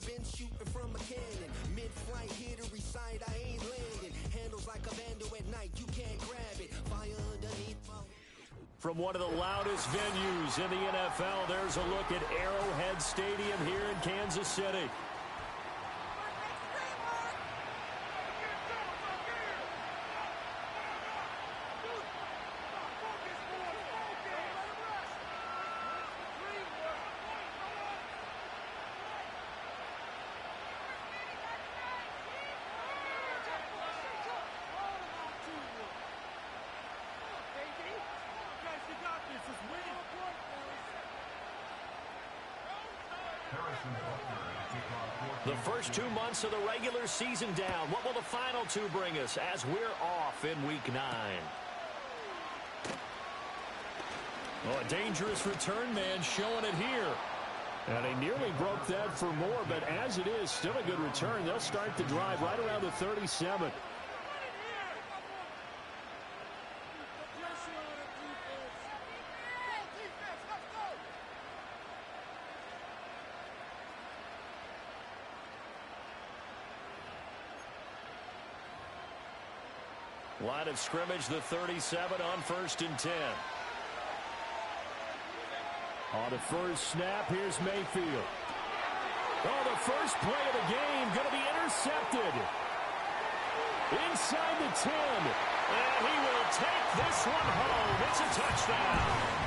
I've been shooting from a cannon. Mid-flight, here to recite, I ain't landing. Handles like a vandal at night, you can't grab it. Fire underneath my... From one of the loudest venues in the NFL, there's a look at Arrowhead Stadium here in Kansas City. The first 2 months of the regular season down. What will the final two bring us as we're off in Week 9? Oh, a dangerous return man showing it here. And he nearly broke that for more, but as it is, still a good return. They'll start the drive right around the 37. Line of scrimmage, the 37 on 1st and 10. On the first snap, here's Mayfield. Oh, the first play of the game going to be intercepted. Inside the 10. And he will take this one home. It's a touchdown.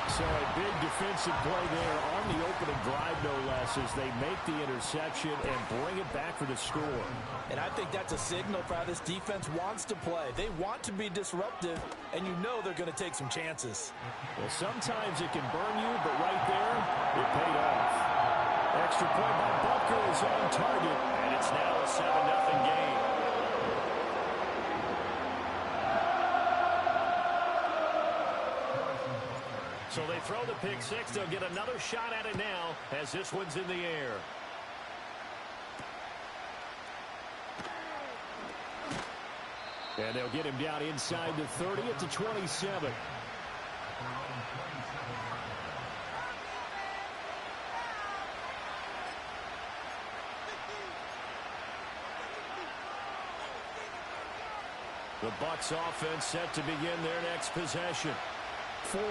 So a big defensive play there on the opening drive, no less, as they make the interception and bring it back for the score. And I think that's a signal for how this defense wants to play. They want to be disruptive, and you know they're going to take some chances. Well, sometimes it can burn you, but right there, it paid off. Extra point by Butker is on target, and it's now a 7-0 game. So they throw the pick six. They'll get another shot at it now as this one's in the air. And they'll get him down inside the 30 at the 27. The Bucs offense set to begin their next possession. 4-4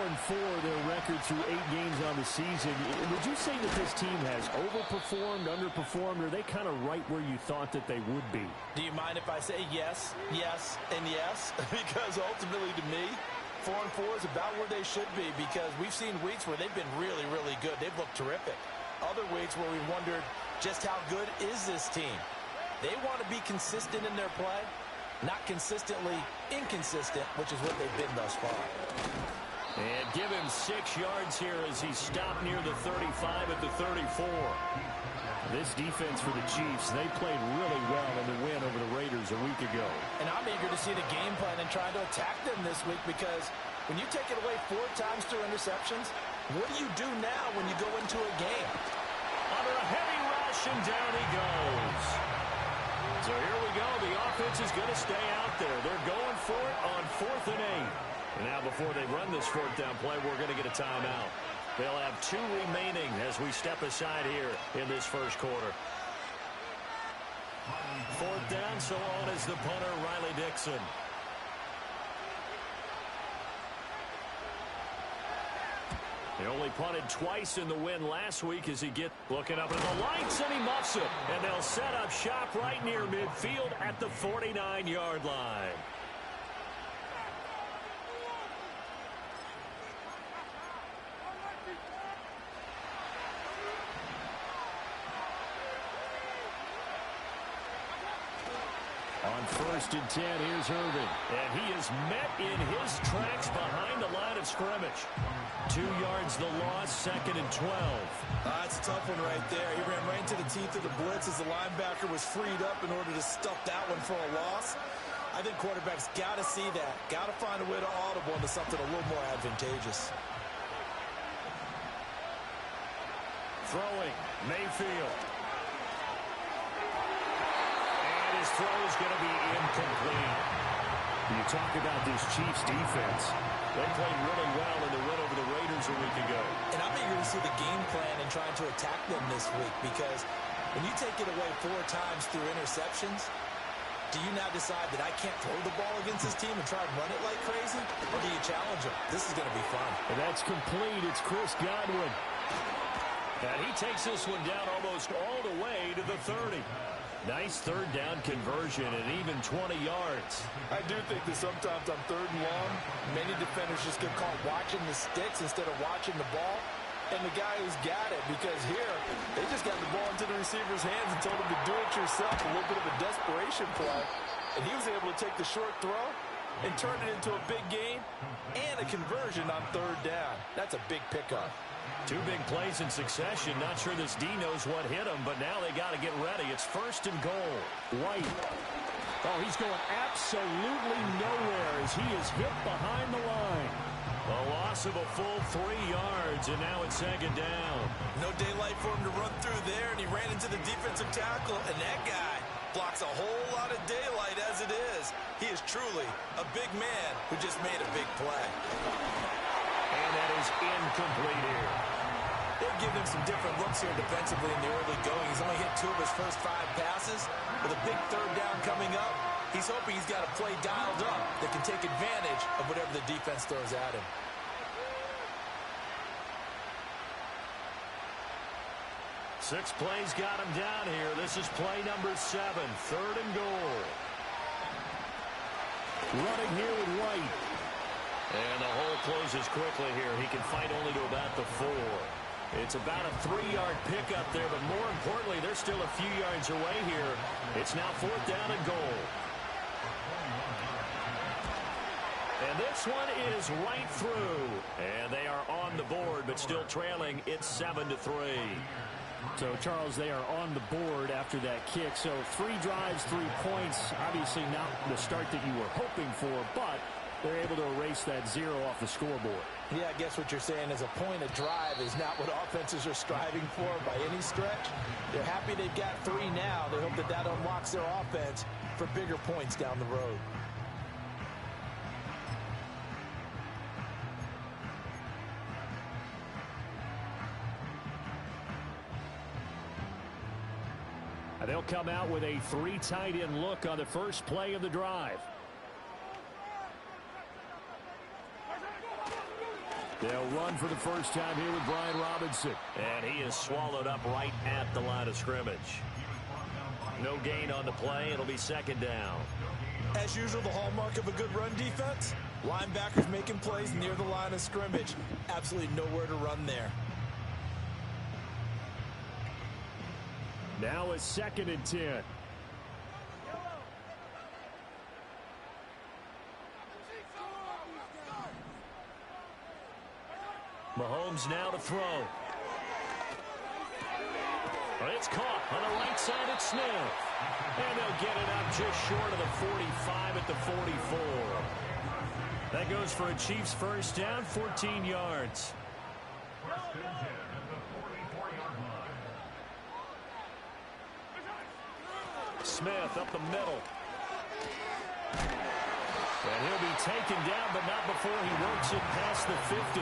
their record through 8 games on the season. Would you say that this team has overperformed, underperformed, or are they kind of right where you thought that they would be? Do you mind if I say yes, yes, and yes? Because ultimately to me, 4-4 is about where they should be, because we've seen weeks where they've been really, really good. They've looked terrific. Other weeks where we wondered just how good is this team. They want to be consistent in their play, not consistently inconsistent, which is what they've been thus far. And give him 6 yards here as he stopped near the 35 at the 34. This defense for the Chiefs, they played really well in the win over the Raiders a week ago. And I'm eager to see the game plan and trying to attack them this week, because when you take it away 4 times through interceptions, what do you do now when you go into a game? Under a heavy rush, and down he goes. So here we go. The offense is going to stay out there. They're going for it on 4th and 8. And now before they run this 4th down play, we're going to get a timeout. They'll have 2 remaining as we step aside here in this first quarter. 4th down, so on is the punter, Riley Dixon. He only punted twice in the win last week as he gets looking up at the lights, and he muffs it. And they'll set up shop right near midfield at the 49-yard line. first and 10. Here's Irving. And he is met in his tracks behind the line of scrimmage. 2 yards the loss, second and 12. That's a tough one right there. He ran right into the teeth of the blitz as the linebacker was freed up in order to stuff that one for a loss. I think quarterbacks got to see that. Got to find a way to audible into something a little more advantageous. Throwing, Mayfield. And his throw is going to be incomplete. You talk about this Chiefs defense. They played really well in the win over the Raiders a week ago. And I'm eager to see the game plan and trying to attack them this week, because when you take it away 4 times through interceptions, do you now decide that I can't throw the ball against this team and try and run it like crazy? Or do you challenge them? This is going to be fun. And that's complete. It's Chris Godwin. And he takes this one down almost all the way to the 30. Nice third down conversion and even 20 yards. I do think that sometimes on 3rd and long, many defenders just get caught watching the sticks instead of watching the ball. And the guy who's got it, because here, they just got the ball into the receiver's hands and told him to do it yourself, a little bit of a desperation play. And he was able to take the short throw and turn it into a big gain and a conversion on 3rd down. That's a big pickup. 2 big plays in succession. Not sure this D knows what hit him, but now they got to get ready. It's 1st and goal. White. Oh, he's going absolutely nowhere as he is hit behind the line. A loss of a full 3 yards, and now it's 2nd down. No daylight for him to run through there, and he ran into the defensive tackle, and that guy blocks a whole lot of daylight as it is. He is truly a big man who just made a big play. And that is incomplete here. They're giving him some different looks here defensively in the early going. He's only hit 2 of his first 5 passes. With a big 3rd down coming up, he's hoping he's got a play dialed up that can take advantage of whatever the defense throws at him. Six plays got him down here. This is play number 7, 3rd and goal. Running here with White. And the hole closes quickly here. He can fight only to about the 4. It's about a 3-yard pickup there, but more importantly, they're still a few yards away here. It's now 4th down and goal. And this one is right through. And they are on the board, but still trailing. It's 7-3. So, Charles, they are on the board after that kick. So 3 drives, 3 points. Obviously not the start that you were hoping for, but they're able to erase that 0 off the scoreboard. Yeah, I guess what you're saying is a point of drive is not what offenses are striving for by any stretch. They're happy they've got 3 now. They hope that that unlocks their offense for bigger points down the road. They'll come out with a 3 tight end look on the first play of the drive. They'll run for the first time here with Brian Robinson. And he is swallowed up right at the line of scrimmage. No gain on the play. It'll be 2nd down. As usual, the hallmark of a good run defense, linebackers making plays near the line of scrimmage. Absolutely nowhere to run there. Now it's 2nd and 10. Mahomes now to throw. It's caught on the right side at Smith. And they'll get it up just short of the 45 at the 44. That goes for a Chiefs first down, 14 yards. Smith up the middle. And he'll be taken down, but not before he works it past the 50.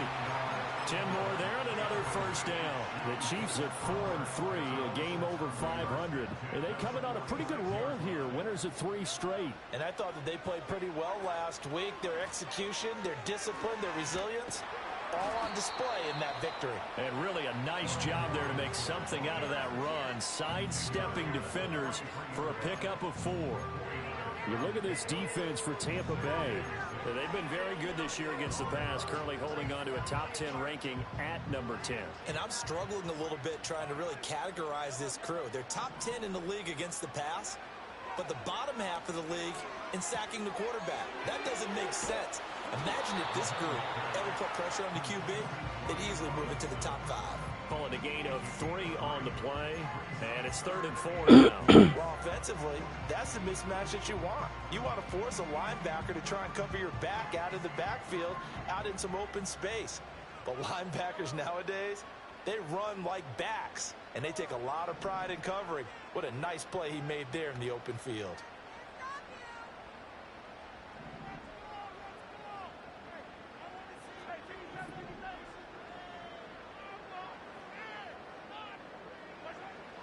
10 more there and another first down. The Chiefs at 4-3, a game over 500. And they coming on a pretty good roll here. Winners of 3 straight. And I thought that they played pretty well last week. Their execution, their discipline, their resilience, all on display in that victory. And really a nice job there to make something out of that run, sidestepping defenders for a pickup of 4. You look at this defense for Tampa Bay. They've been very good this year against the pass, currently holding on to a top 10 ranking at number 10. And I'm struggling a little bit trying to really categorize this crew. They're top 10 in the league against the pass, but the bottom half of the league in sacking the quarterback. That doesn't make sense. Imagine if this group ever put pressure on the QB, they'd easily move into the top 5. Calling a gain of 3 on the play, and it's 3rd and 4 now. Well, offensively, that's the mismatch that you want. You want to force a linebacker to try and cover your back out of the backfield, out in some open space. But linebackers nowadays, they run like backs, and they take a lot of pride in covering. What a nice play he made there in the open field.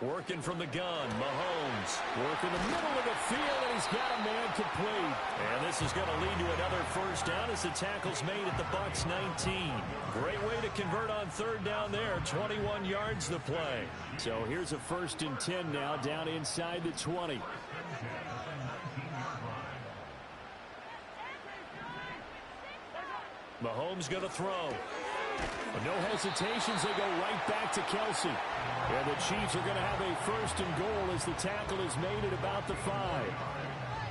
Working from the gun, Mahomes. Working the middle of the field, and he's got a man complete. And this is going to lead to another first down as the tackle's made at the Bucs 19. Great way to convert on 3rd down there. 21 yards the play. So here's a 1st and 10 now, down inside the 20. Mahomes going to throw. With no hesitations, they go right back to Kelsey. And the Chiefs are going to have a 1st and goal as the tackle is made at about the 5.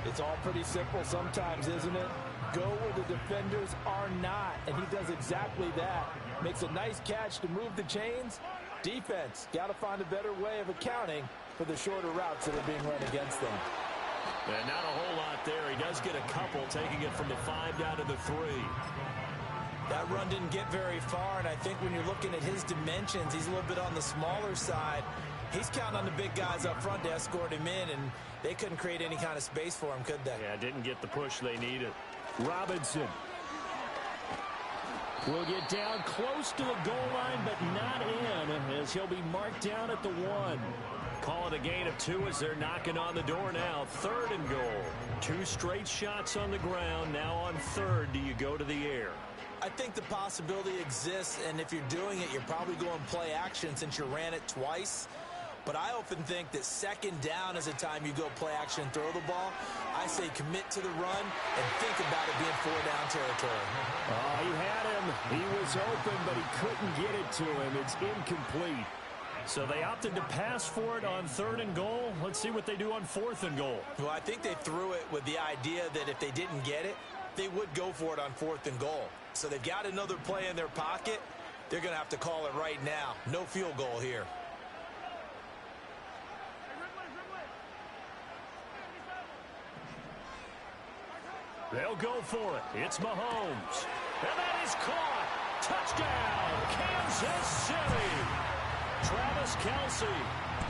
It's all pretty simple sometimes, isn't it? Go where the defenders are not, and he does exactly that. Makes a nice catch to move the chains. Defense, got to find a better way of accounting for the shorter routes that are being run against them. And not a whole lot there. He does get a couple, taking it from the 5 down to the 3. That run didn't get very far, and I think when you're looking at his dimensions, he's a little bit on the smaller side. He's counting on the big guys up front to escort him in, and they couldn't create any kind of space for him, could they? Yeah, didn't get the push they needed. Robinson will get down close to the goal line, but not in, as he'll be marked down at the 1. Calling a gain of 2 as they're knocking on the door now. 3rd and goal. 2 straight shots on the ground. Now on 3rd, do you go to the air? I think the possibility exists, and if you're doing it, you're probably going play action since you ran it twice. But I often think that 2nd down is a time you go play action, throw the ball. I say commit to the run and think about it being 4-down territory. Oh, he had him. He was open, but he couldn't get it to him. It's incomplete. So they opted to pass for it on 3rd and goal. Let's see what they do on 4th and goal. Well, I think they threw it with the idea that if they didn't get it, they would go for it on 4th and goal. So they've got another play in their pocket. They're going to have to call it right now. No field goal here. They'll go for it. It's Mahomes. And that is caught. Touchdown, Kansas City. Travis Kelce.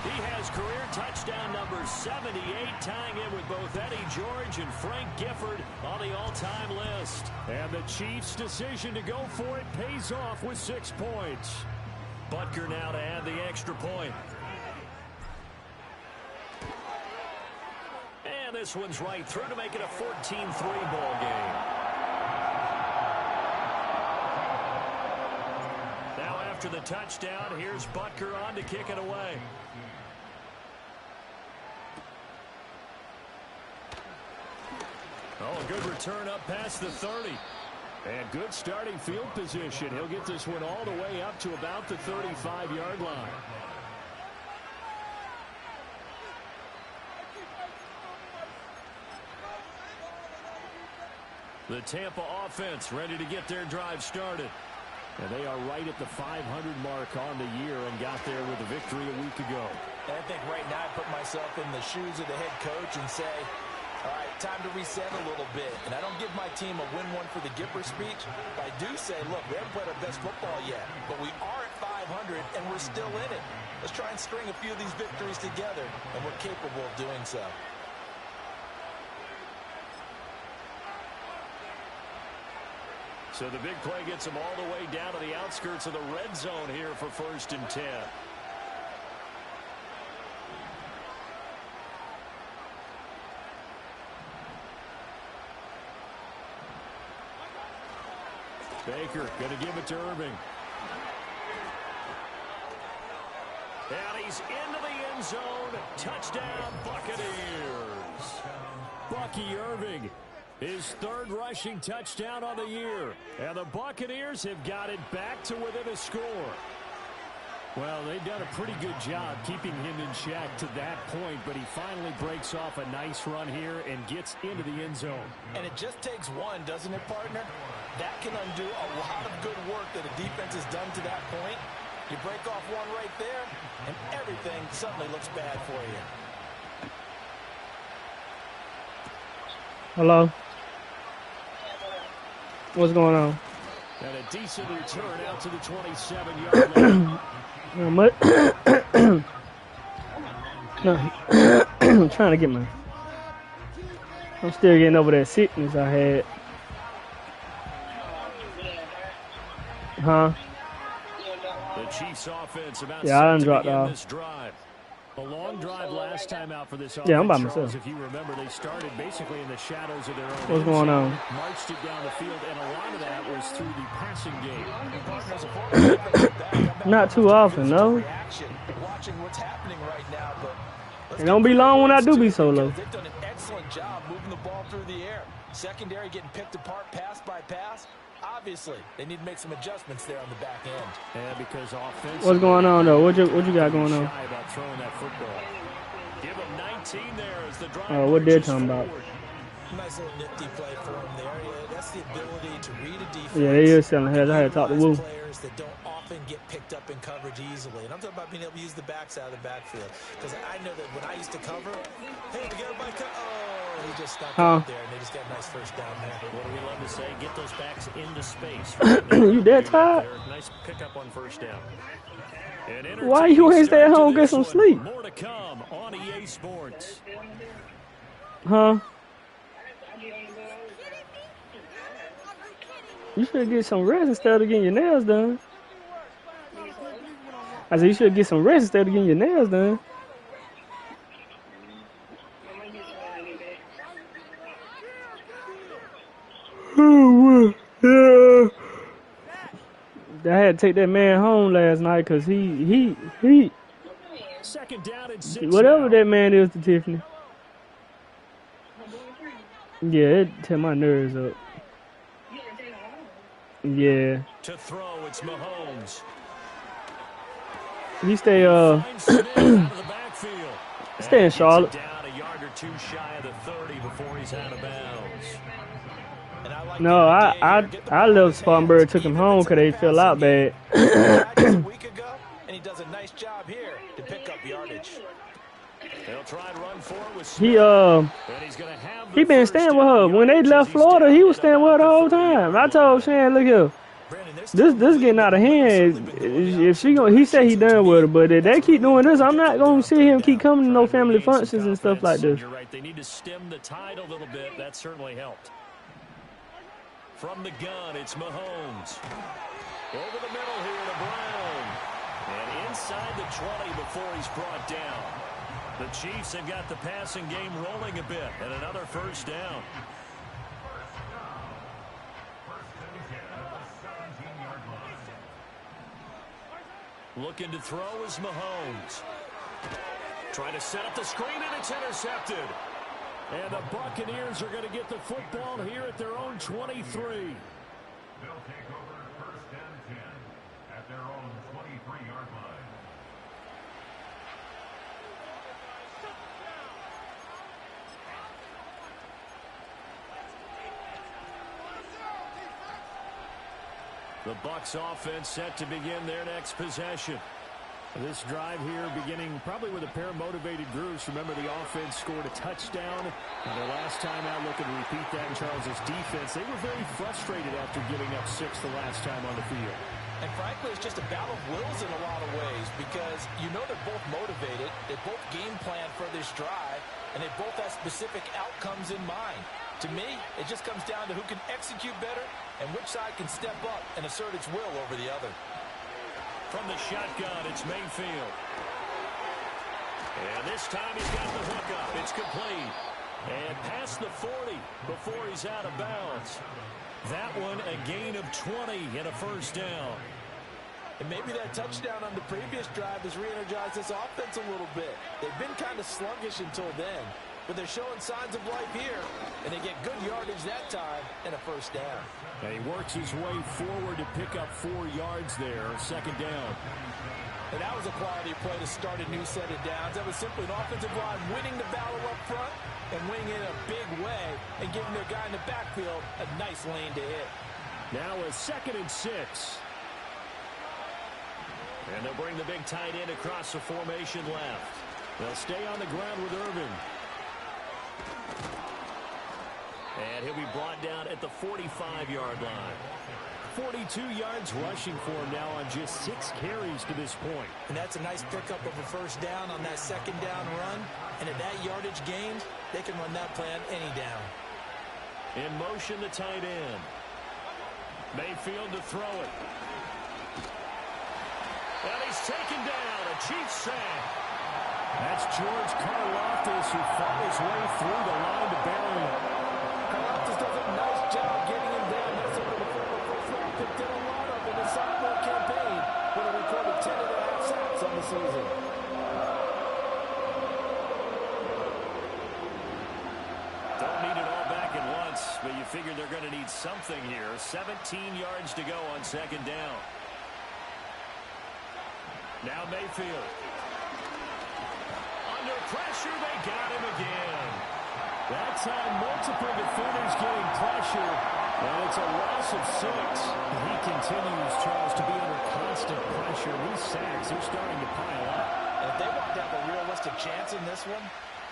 He has career touchdown number 78, tying in with both Eddie George and Frank Gifford on the all-time list. And the Chiefs' decision to go for it pays off with 6 points. Butker now to add the extra point. And this one's right through to make it a 14-3 ball game. Now after the touchdown, here's Butker on to kick it away. Oh, a good return up past the 30. And good starting field position. He'll get this one all the way up to about the 35-yard line. The Tampa offense ready to get their drive started. And they are right at the 500 mark on the year and got there with a victory a week ago. And I think right now I put myself in the shoes of the head coach and say, all right, time to reset a little bit. And I don't give my team a win one for the Gipper speech. But I do say, look, we haven't played our best football yet, but we are at 500 and we're still in it. Let's try and string a few of these victories together, and we're capable of doing so. So the big play gets them all the way down to the outskirts of the red zone here for 1st and 10. Baker going to give it to Irving. And he's into the end zone. Touchdown, Buccaneers. Bucky Irving, his 3rd rushing touchdown on the year. And the Buccaneers have got it back to within a score. Well, they've done a pretty good job keeping him in check to that point, but he finally breaks off a nice run here and gets into the end zone. And it just takes one, doesn't it, partner? That can undo a lot of good work that a defense has done to that point. You break off one right there, and everything suddenly looks bad for you. Hello? What's going on? And a decent return out to the 27-yard line. No, I'm trying to get my... I'm still getting over that sickness I had. Huh? The Chiefs offense about yeah, I done to dropped begin off. this drive. A long drive last time out for this offense. Yeah, I'm by Charles, myself. if you remember, they started basically in the shadows of their own. What's going on? Marched it down the field, and a lot of that was through the passing game. Not too often, no. Watching what's happening right now, but It don't be long when I do be solo. they've done an excellent job moving the ball through the air. Secondary getting picked apart pass by pass. Obviously, they need to make some adjustments there on the back end. Yeah, because offense. What's going on though? What you got going on? Shy about throwing that football. Give him 19 there as the drive. Oh, what they're talking about? Nice little nifty play for him there. Yeah, that's the ability to read a defense. Yeah, they is selling heads. I had to talk to Woo. Players that don't often get picked up in coverage easily. And I'm talking about being able to use the backs out of the backfield. Because I know that when I used to cover, hey, we got a bike. Oh, he just stopped out there, and they just got a nice first down there. What do we love to say? Get those backs into space. You dead tired? Nice pickup on first down. Why you ain't stay at home get some sleep? More to come on EA Sports. Huh? You should get some rest instead of getting your nails done. I said you should get some rest instead of getting your nails done. Yeah. I had to take that man home last night because he Second down and 6 whatever now. that man is to Tiffany. Yeah, it tear my nerves up. Yeah. To throw, it's Mahomes. He stay Finds Smith out of the backfield. stay in And Charlotte. gets it down a yard or two shy of the 30 before he's out of bounds. And I like No, the idea here. Get the I ball in left his Spartanburg, hands, took him even home if it's because in they a fell out passing bad. game. Practice a week ago, and he does a nice job here to pick up yardage. They'll try and run forward with He Smith. And he's gonna have the he been first staying with her. down When they yards left as he's Florida, down he was at staying with her the about whole time. I told Shan, look here, Brandon, they're still this getting out of hand. If she gonna, he said he done with her, but if they keep doing this, I'm not gonna see him keep coming to no family functions and stuff like this. You're right. They need to stem the tide a little bit. That certainly helped. From the gun, it's Mahomes. Over the middle here to Brown. And inside the 20 before he's brought down. The Chiefs have got the passing game rolling a bit. And another first down. Looking to throw is Mahomes. Trying to set up the screen, and it's intercepted. And the Buccaneers are going to get the football here at their own 23. They'll take over first and 10 at their own 23-yard line. The Bucs offense set to begin their next possession. This drive here beginning probably with a pair of motivated groups. Remember, the offense scored a touchdown. And the last time out, looking to repeat that in Charles's defense. They were very frustrated after giving up 6 the last time on the field. And frankly, it's just a battle of wills in a lot of ways because you know they're both motivated. They both game plan for this drive, and they both have specific outcomes in mind. To me, it just comes down to who can execute better and which side can step up and assert its will over the other. From the shotgun, it's Mayfield. And this time he's got the hook up. It's complete. And past the 40 before he's out of bounds. That one a gain of 20 and a first down. And maybe that touchdown on the previous drive has re-energized this offense a little bit. They've been kind of sluggish until then, but they're showing signs of life here, and they get good yardage that time and a first down. And he works his way forward to pick up 4 yards there, second down. And that was a quality play to start a new set of downs. That was simply an offensive line winning the battle up front and winning it in a big way and giving their guy in the backfield a nice lane to hit. Now a 2nd and 6. And they'll bring the big tight end across the formation left. They'll stay on the ground with Irvin. And he'll be brought down at the 45-yard line. 42 yards rushing for him now on just 6 carries to this point. And that's a nice pickup of a first down on that 2nd down run. And at that yardage gained, they can run that play on any down. In motion, the tight end. Mayfield to throw it. And he's taken down. A Chiefs sack. That's George Karlaftis who fought his way through the line to bury him. Karlaftis does a nice job getting him down. That's over the former first-round pick did a lot of in his sophomore campaign when he recorded 10.5 sacks on the season. Don't need it all back at once, but you figure they're going to need something here. 17 yards to go on 2nd down. Now Mayfield. Under pressure, they got him again. That time, multiple defenders getting pressure, and it's a loss of 6. He continues, Charles, to be under constant pressure. These sacks are starting to pile up. If they want to have a realistic chance in this one,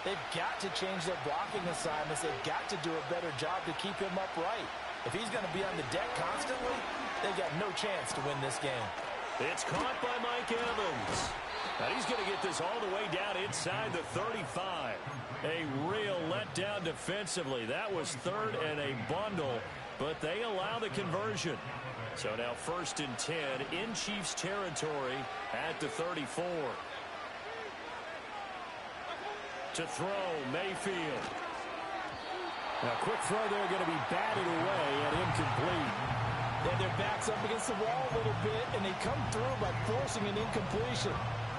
they've got to change their blocking assignments. They've got to do a better job to keep him upright. If he's going to be on the deck constantly, they've got no chance to win this game. It's caught by Mike Evans. And he's going to get this all the way down inside the 35. A real letdown defensively. That was 3rd and a bundle, but they allow the conversion. So now 1st and 10 in Chiefs territory at the 34. To throw, Mayfield. Now, quick throw there going to be batted away and incomplete. Then their backs up against the wall a little bit, and they come through by forcing an incompletion.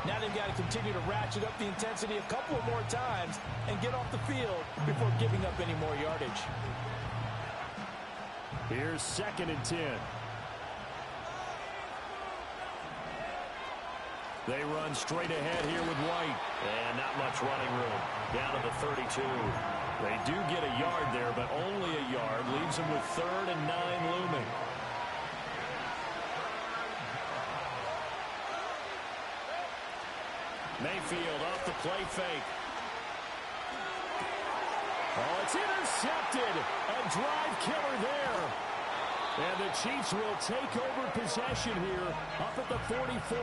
Now they've got to continue to ratchet up the intensity a couple of more times and get off the field before giving up any more yardage. Here's 2nd and 10. They run straight ahead here with White. And not much running room. Down to the 32. They do get a yard there, but only a yard. Leaves them with 3rd and 9 looming. Mayfield off the play fake. Oh, it's intercepted. A drive killer there. And the Chiefs will take over possession here up at the 44.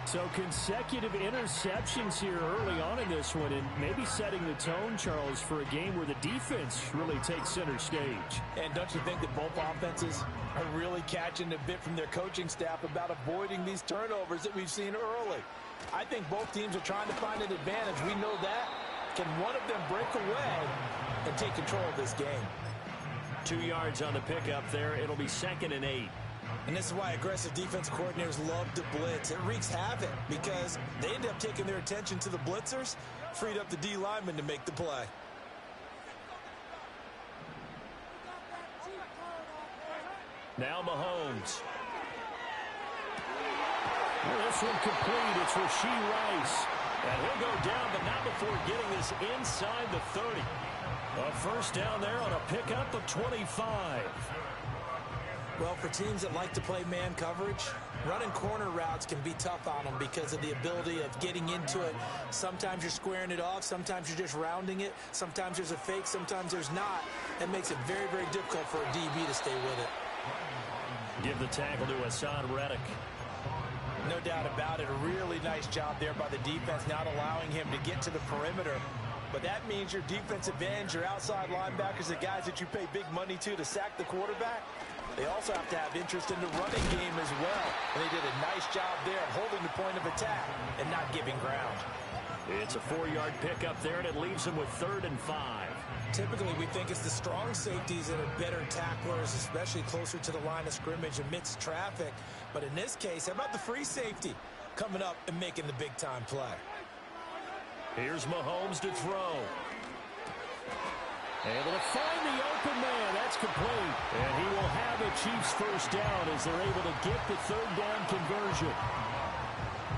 So consecutive interceptions here early on in this one, and maybe setting the tone, Charles, for a game where the defense really takes center stage. And don't you think that both offenses are really catching a bit from their coaching staff about avoiding these turnovers that we've seen early? I think both teams are trying to find an advantage. We know that. Can one of them break away and take control of this game? 2 yards on the pickup there. It'll be 2nd and 8. And this is why aggressive defense coordinators love to blitz. It wreaks havoc because they end up taking their attention to the blitzers, freed up the D lineman to make the play. Now Mahomes. Well, this one complete. It's Rashee Rice. And he'll go down, but not before getting this inside the 30. A first down there on a pickup of 25. Well, for teams that like to play man coverage, running corner routes can be tough on them because of the ability of getting into it. Sometimes you're squaring it off. Sometimes you're just rounding it. Sometimes there's a fake. Sometimes there's not. It makes it very, very difficult for a DB to stay with it. Give the tackle to Hassan Reddick. No doubt about it. A really nice job there by the defense, not allowing him to get to the perimeter. But that means your defensive ends, your outside linebackers, the guys that you pay big money to sack the quarterback, they also have to have interest in the running game as well. And they did a nice job there of holding the point of attack and not giving ground. It's a 4-yard pickup there, and it leaves them with 3rd and 5. Typically, we think it's the strong safeties that are better tacklers, especially closer to the line of scrimmage amidst traffic. But in this case, how about the free safety coming up and making the big-time play? Here's Mahomes to throw. Able to find the open man. That's complete. And he will have a Chiefs first down as they're able to get the 3rd down conversion.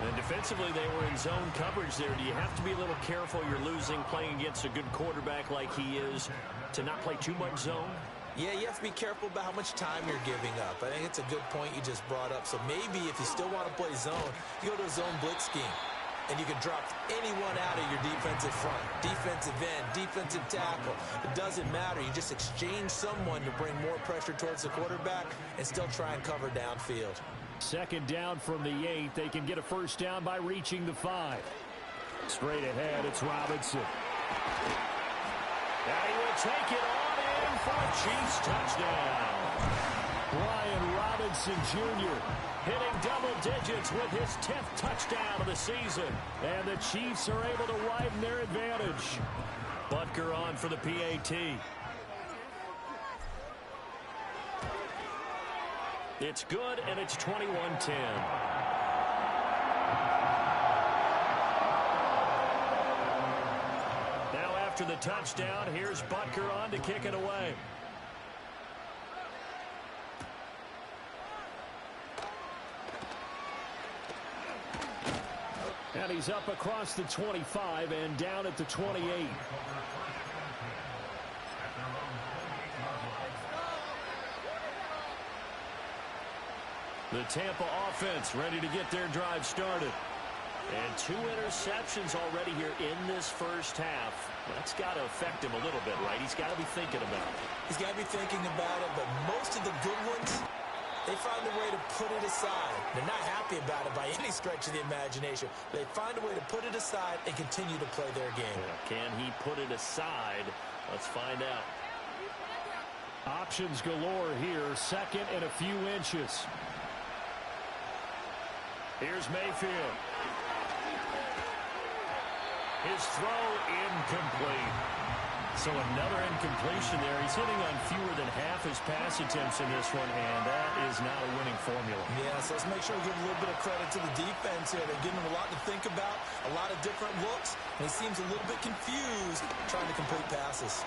And defensively, they were in zone coverage there. Do you have to be a little careful? You're losing, playing against a good quarterback like he is, to not play too much zone? Yeah, you have to be careful about how much time you're giving up. I think it's a good point you just brought up. So maybe if you still want to play zone, you go to a zone blitz scheme. And you can drop anyone out of your defensive front, defensive end, defensive tackle. It doesn't matter. You just exchange someone to bring more pressure towards the quarterback and still try and cover downfield. Second down from the 8. They can get a first down by reaching the 5. Straight ahead, it's Robinson. Now he will take it on in for a Chiefs touchdown. Brian Robinson Jr. hitting double digits with his 10th touchdown of the season. And the Chiefs are able to widen their advantage. Butker on for the PAT. It's good, and it's 21-10. Now after the touchdown, here's Butker on to kick it away. And he's up across the 25 and down at the 28. The Tampa offense ready to get their drive started. And 2 interceptions already here in this first half. That's got to affect him a little bit, right? He's got to be thinking about it. He's got to be thinking about it, but most of the good ones, they find a way to put it aside. They're not happy about it by any stretch of the imagination. They find a way to put it aside and continue to play their game. Can he put it aside? Let's find out. Options galore here. Second and a few inches. Here's Mayfield. His throw incomplete. So another incompletion there. He's hitting on fewer than half his pass attempts in this one, and that is not a winning formula. Yeah, so let's make sure we give a little bit of credit to the defense here. They're giving him a lot to think about, a lot of different looks, and he seems a little bit confused trying to complete passes.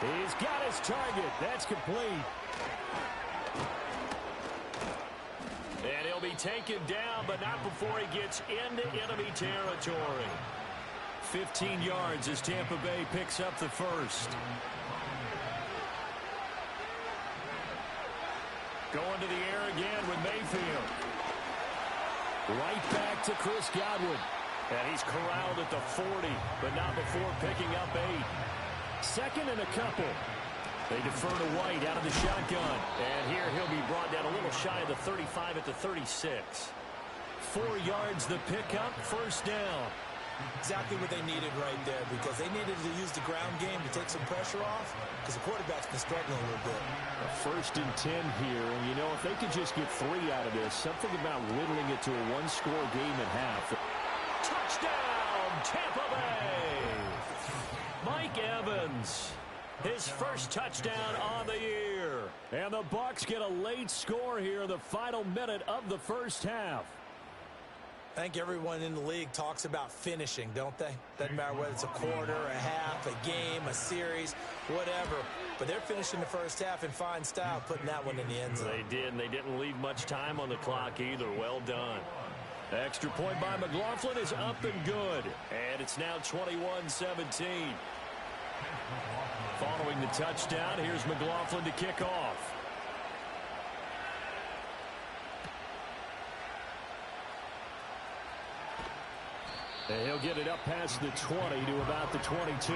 He's got his target. That's complete. And he'll be taken down, but not before he gets into enemy territory. 15 yards as Tampa Bay picks up the first. Going to the air again with Mayfield. Right back to Chris Godwin. And he's corralled at the 40, but not before picking up 8. Second and a couple. They defer to White out of the shotgun. And here he'll be brought down a little shy of the 35 at the 36. 4 yards the pickup, first down. Exactly what they needed right there, because they needed to use the ground game to take some pressure off, because the quarterback's been struggling a little bit. A 1st and 10 here, and you know, if they could just get 3 out of this, something about whittling it to a 1-score game at half. Touchdown, Tampa Bay! Mike Evans, his first touchdown on the year. And the Bucs get a late score here in the final minute of the first half. I think everyone in the league talks about finishing, don't they? Doesn't matter whether it's a quarter, a half, a game, a series, whatever. But they're finishing the first half in fine style, putting that one in the end zone. They did, and they didn't leave much time on the clock either. Well done. Extra point by McLaughlin is up and good. And it's now 21-17. Following the touchdown, here's McLaughlin to kick off. And he'll get it up past the 20 to about the 22.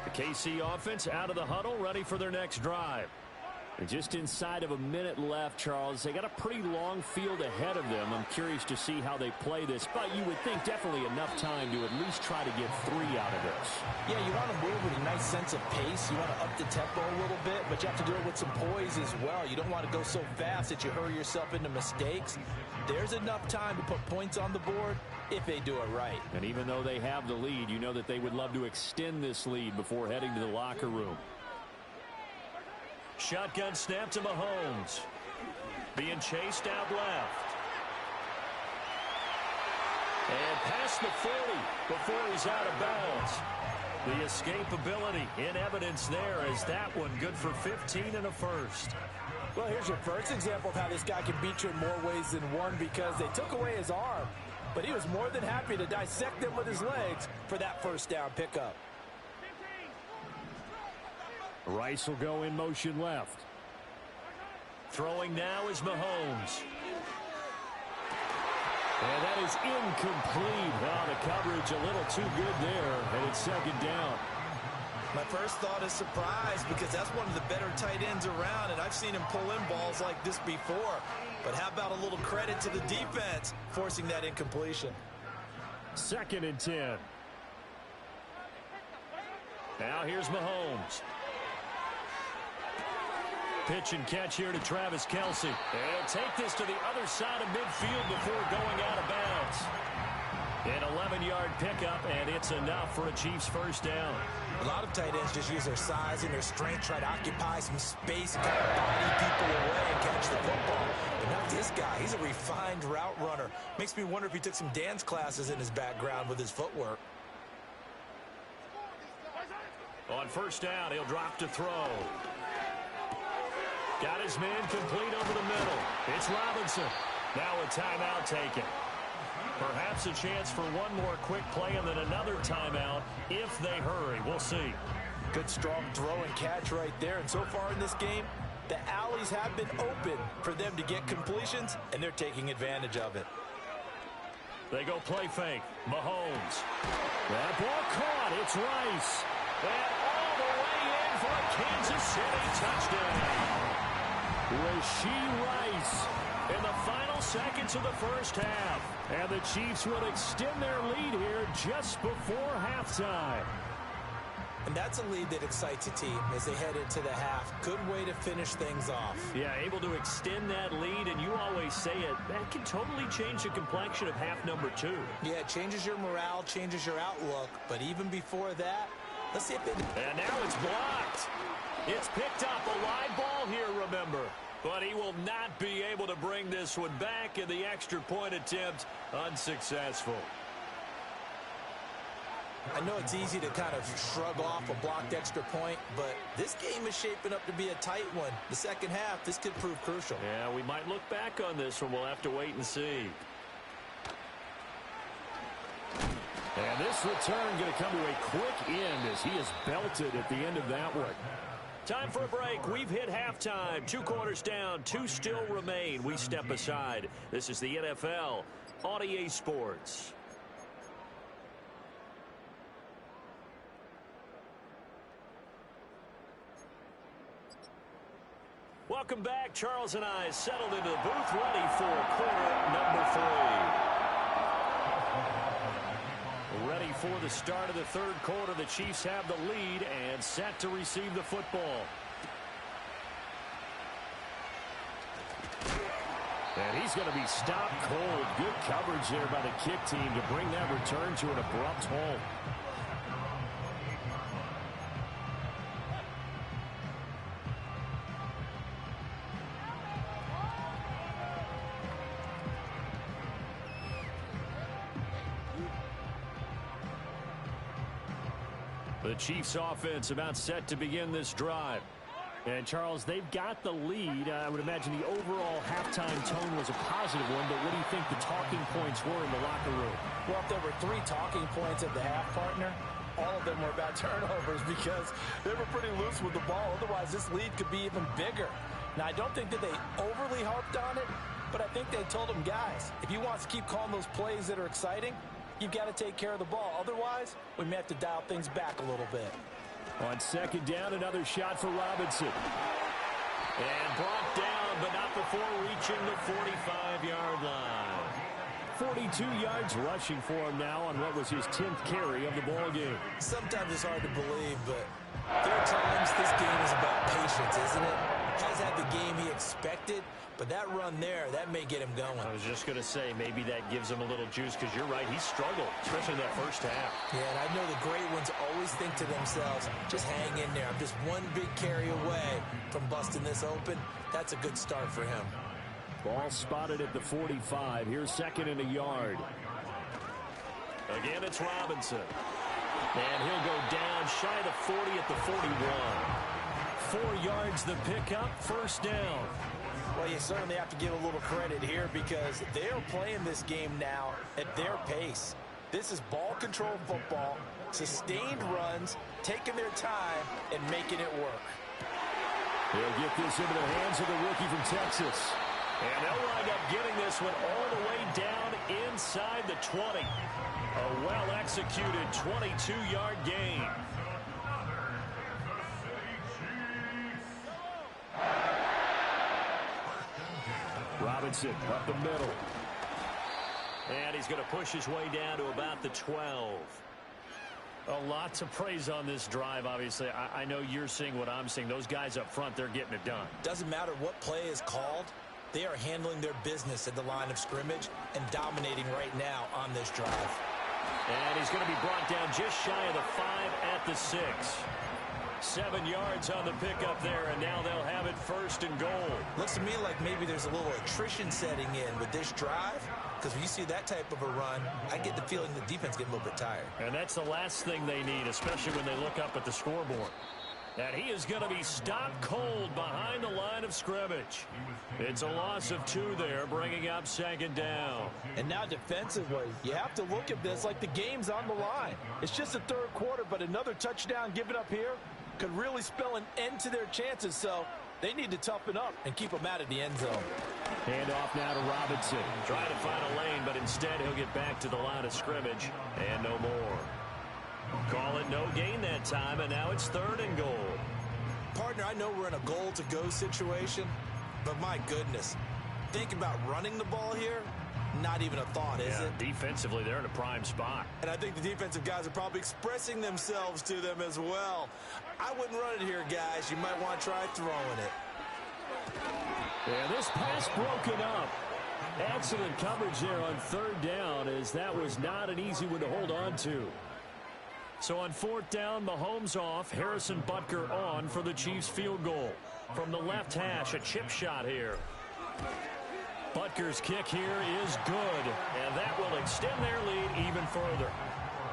The KC offense out of the huddle, ready for their next drive. And just inside of a minute left, Charles. They got a pretty long field ahead of them. I'm curious to see how they play this, but you would think definitely enough time to at least try to get 3 out of this. Yeah, you want to move with a nice sense of pace. You want to up the tempo a little bit, but you have to do it with some poise as well. You don't want to go so fast that you hurry yourself into mistakes. There's enough time to put points on the board if they do it right. And even though they have the lead, you know that they would love to extend this lead before heading to the locker room. Shotgun snap to Mahomes. Being chased out left. And past the 40 before he's out of bounds. The escapability in evidence there as that one good for 15 and a first. Well, here's your first example of how this guy can beat you in more ways than one, because they took away his arm, but he was more than happy to dissect them with his legs for that first down pickup. Rice will go in motion left. Throwing now is Mahomes. And that is incomplete. Oh, the coverage a little too good there, and it's second down. My first thought is surprise, because that's one of the better tight ends around, and I've seen him pull in balls like this before. But how about a little credit to the defense forcing that incompletion? 2nd and 10. Now here's Mahomes. Pitch and catch here to Travis Kelce. And he'll take this to the other side of midfield before going out of bounds. An 11-yard pickup, and it's enough for a Chiefs first down. A lot of tight ends just use their size and their strength, try to occupy some space and kind of body people away and catch the football. But not this guy. He's a refined route runner. Makes me wonder if he took some dance classes in his background with his footwork. On first down, he'll drop to throw. Got his man complete over the middle. It's Robinson. Now a timeout taken. Perhaps a chance for one more quick play and then another timeout if they hurry. We'll see. Good strong throw and catch right there. And so far in this game, the alleys have been open for them to get completions, and they're taking advantage of it. They go play fake. Mahomes. That ball caught. It's Rice. And all the way in for a Kansas City touchdown. Rashee Rice in the final seconds of the first half. And the Chiefs will extend their lead here just before halftime. And that's a lead that excites a team as they head into the half. Good way to finish things off. Yeah, able to extend that lead, and you always say it, that can totally change the complexion of half number 2. Yeah, it changes your morale, changes your outlook. But even before that, let's see if it... And now it's blocked. It's picked up, a live ball here, remember. But he will not be able to bring this one back, and the extra point attempt unsuccessful. I know it's easy to kind of shrug off a blocked extra point, but this game is shaping up to be a tight one. The second half, this could prove crucial. Yeah, we might look back on this one. We'll have to wait and see. And this return going to come to a quick end as he is belted at the end of that one. Time for a break. We've hit halftime. 2 quarters down. 2 still remain. We step aside. This is the NFL on EA Sports. Welcome back. Charles and I settled into the booth, ready for quarter number 3. Ready for the start of the third quarter. The Chiefs have the lead and set to receive the football. And he's going to be stopped cold. Good coverage there by the kick team to bring that return to an abrupt halt. The Chiefs offense about set to begin this drive. And, Charles, they've got the lead. I would imagine the overall halftime tone was a positive one, but what do you think the talking points were in the locker room? Well, if there were 3 talking points at the half, partner, all of them were about turnovers because they were pretty loose with the ball. Otherwise, this lead could be even bigger. Now, I don't think that they overly harped on it, but I think they told them, guys, if you want to keep calling those plays that are exciting, you've got to take care of the ball. Otherwise, we may have to dial things back a little bit. On second down, another shot for Robinson. And brought down, but not before reaching the 45-yard line. 42 yards rushing for him now on what was his 10th carry of the ball game. Sometimes it's hard to believe, but there are times this game is about patience, isn't it? Has had the game he expected, but that run there, that may get him going. I was just going to say, maybe that gives him a little juice, because you're right, he struggled, especially in that first half. Yeah, and I know the great ones always think to themselves, just hang in there. I'm just one big carry away from busting this open. That's a good start for him. Ball spotted at the 45. Here's second and a yard. Again, it's Robinson. And he'll go down shy of the 40 at the 41. 4 yards the pickup, first down. Well, you certainly have to give a little credit here because they're playing this game now at their pace. This is ball control football, sustained runs, taking their time, and making it work. They'll get this into the hands of the rookie from Texas. And they'll wind up getting this one all the way down inside the 20. A well-executed 22-yard gain. Robinson up the middle. And he's going to push his way down to about the 12. A lot to praise on this drive, obviously. I know you're seeing what I'm seeing. Those guys up front, they're getting it done. Doesn't matter what play is called. They are handling their business at the line of scrimmage and dominating right now on this drive. And he's going to be brought down just shy of the 5 at the 6. 7 yards on the pickup there, and now they'll have it first and goal. Looks to me like maybe there's a little attrition setting in with this drive, because when you see that type of a run, I get the feeling the defense getting a little bit tired. And that's the last thing they need, especially when they look up at the scoreboard. And he is going to be stopped cold behind the line of scrimmage. It's a loss of 2 there, bringing up second down. And now defensively, you have to look at this like the game's on the line. It's just the third quarter, but another touchdown given up here could really spell an end to their chances. So they need to toughen up and keep them out of the end zone. Hand off now to Robinson. Trying to find a lane, but instead he'll get back to the line of scrimmage and no more. Call it no gain that time, and now it's third and goal. Partner, I know we're in a goal-to-go situation, but my goodness, think about running the ball here. Not even a thought, is it? Defensively, they're in a prime spot. And I think the defensive guys are probably expressing themselves to them as well. I wouldn't run it here, guys. You might want to try throwing it. Yeah, this pass broken up. Excellent coverage there on third down, as that was not an easy one to hold on to. So on fourth down, Mahomes off, Harrison Butker on for the Chiefs field goal. From the left hash, a chip shot here. Butker's kick here is good, and that will extend their lead even further.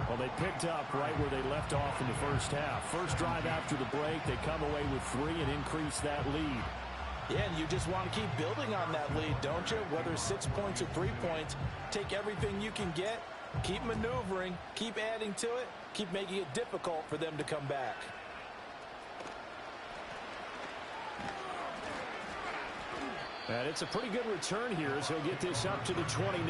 Well, they picked up right where they left off in the first half. First drive after the break, they come away with 3 and increase that lead. Yeah, and you just want to keep building on that lead, don't you? Whether it's 6 points or 3 points, take everything you can get, keep maneuvering, keep adding to it, keep making it difficult for them to come back. And it's a pretty good return here as he'll get this up to the 29.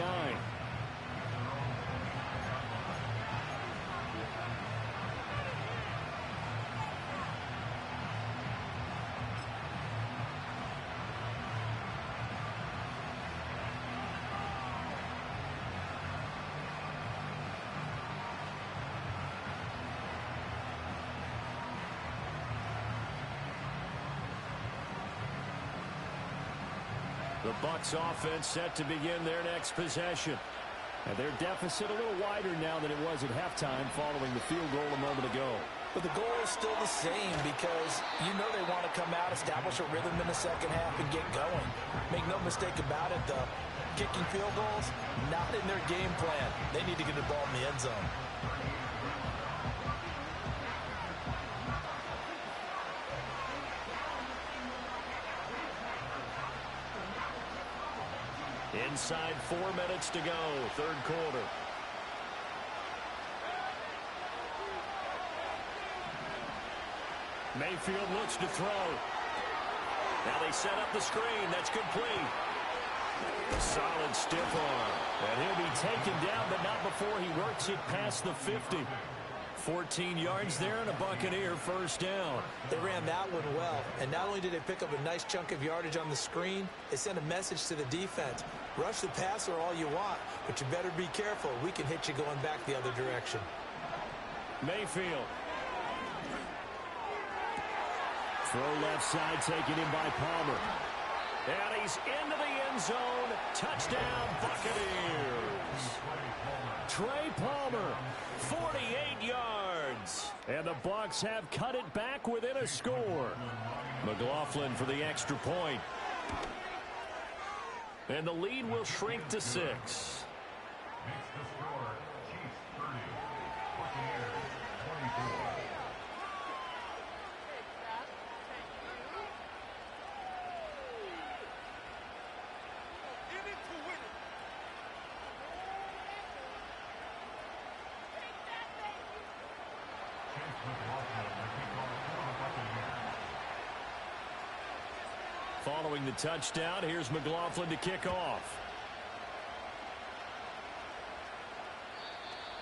The Bucs offense set to begin their next possession. And their deficit a little wider now than it was at halftime following the field goal a moment ago. But the goal is still the same because you know they want to come out, establish a rhythm in the second half, and get going. Make no mistake about it, though. Kicking field goals, not in their game plan. They need to get the ball in the end zone. Inside 4 minutes to go, third quarter. Mayfield looks to throw. Now they set up the screen. That's complete. A solid stiff arm. And he'll be taken down, but not before he works it past the 50. 14 yards there and a Buccaneer first down. They ran that one well, and not only did they pick up a nice chunk of yardage on the screen, they sent a message to the defense. Rush the passer all you want, but you better be careful. We can hit you going back the other direction. Mayfield. Throw left side taken in by Palmer. And he's into the end zone. Touchdown, Buccaneers. Trey Palmer, 48 yards. And the Bucs have cut it back within a score. McLaughlin for the extra point. And the lead will shrink to 6. Following the touchdown, here's McLaughlin to kick off.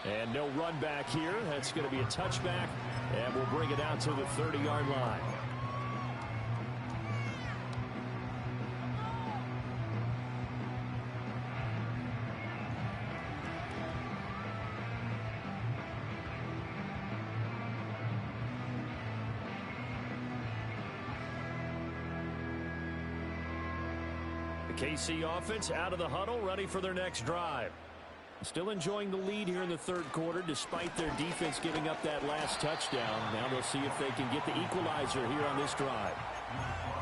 And no run back here. That's going to be a touchback, and we'll bring it out to the 30-yard line. The KC offense out of the huddle, ready for their next drive. Still enjoying the lead here in the third quarter despite their defense giving up that last touchdown. Now they'll see if they can get the equalizer here on this drive.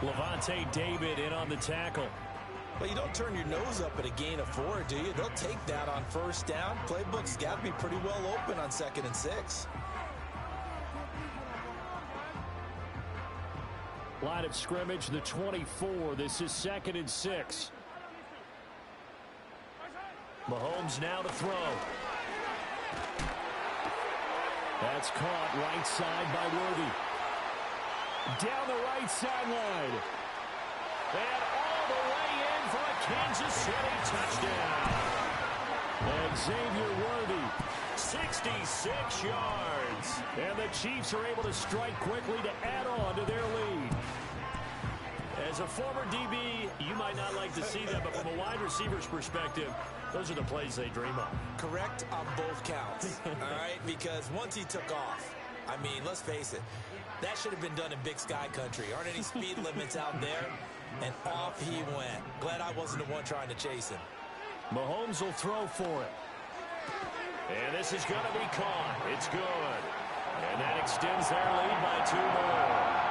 Levante David in on the tackle. Well, you don't turn your nose up at a gain of 4, do you? They'll take that on first down. Playbook's got to be pretty well open on 2nd and 6. Line of scrimmage, the 24. This is 2nd and 6. Mahomes now to throw. That's caught right side by Worthy. Down the right sideline. And all the way in for a Kansas City touchdown. And Xavier Worthy, 66 yards. And the Chiefs are able to strike quickly to add on to their lead. As a former DB, you might not like to see that, but from a wide receiver's perspective, those are the plays they dream of. Correct on both counts, all right? Because once he took off, I mean, let's face it, that should have been done in Big Sky country. Aren't any speed limits out there? And off he went. Glad I wasn't the one trying to chase him. Mahomes will throw for it. And this is going to be caught. It's good. And that extends their lead by 2 more.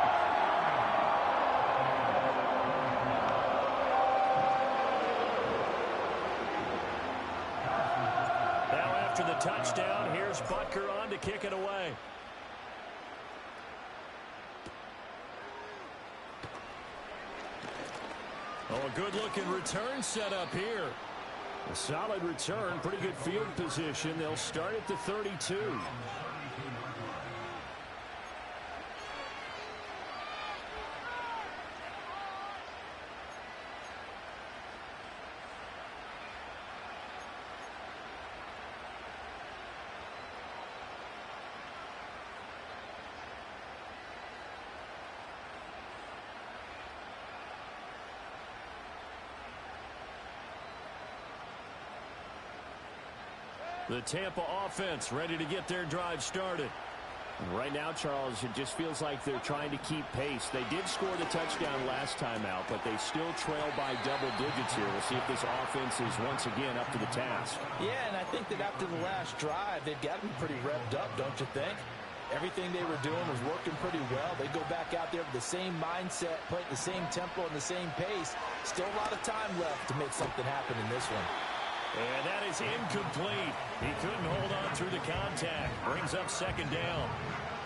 After the touchdown, here's Butker on to kick it away. Oh, a good-looking return set up here. A solid return, pretty good field position. They'll start at the 32. The Tampa offense ready to get their drive started. And right now, Charles, it just feels like they're trying to keep pace. They did score the touchdown last time out, but they still trail by double digits here. We'll see if this offense is once again up to the task. Yeah, and I think that after the last drive, they've got to be pretty revved up, don't you think? Everything they were doing was working pretty well. They go back out there with the same mindset, playing the same tempo and the same pace. Still a lot of time left to make something happen in this one. And that is incomplete. He couldn't hold on through the contact. Brings up 2nd down.